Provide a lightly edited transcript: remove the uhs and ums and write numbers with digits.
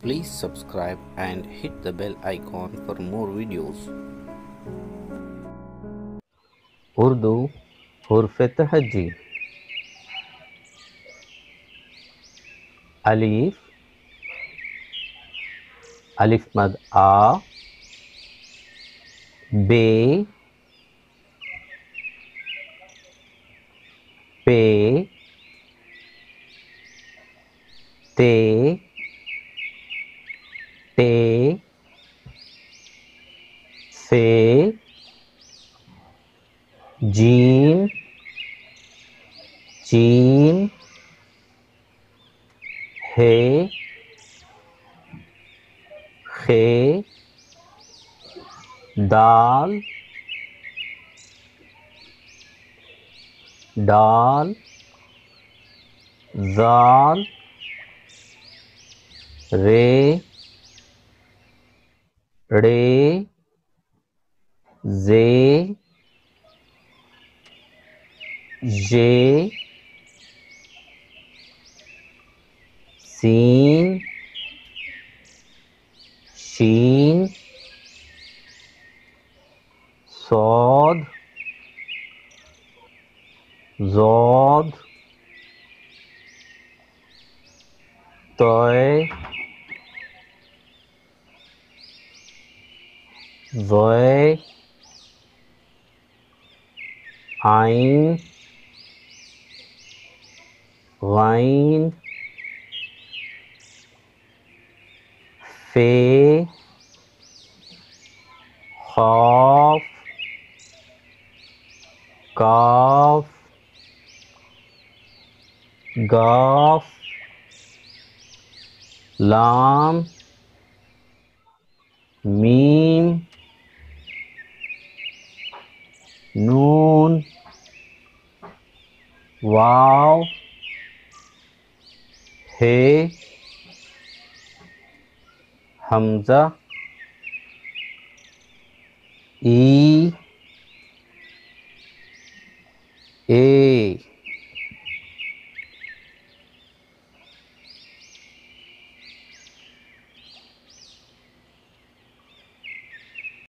Please subscribe and hit the bell icon for more videos. Urdu हुर्फ तहज्जी। Alif, अलिफ मद आ, बे, पे, ते, टे, से, जीम, चीन, हे, खे, दाल, डाल, जाल, रे, रे, जे, जे, सीन, शीन, सौद, ज़ौद, तय, ज़य, आइन, गाइन, फे, खौफ, काफ, गाफ, लाम, मीम, नून, वाव, हे, हमजा, ई, ए।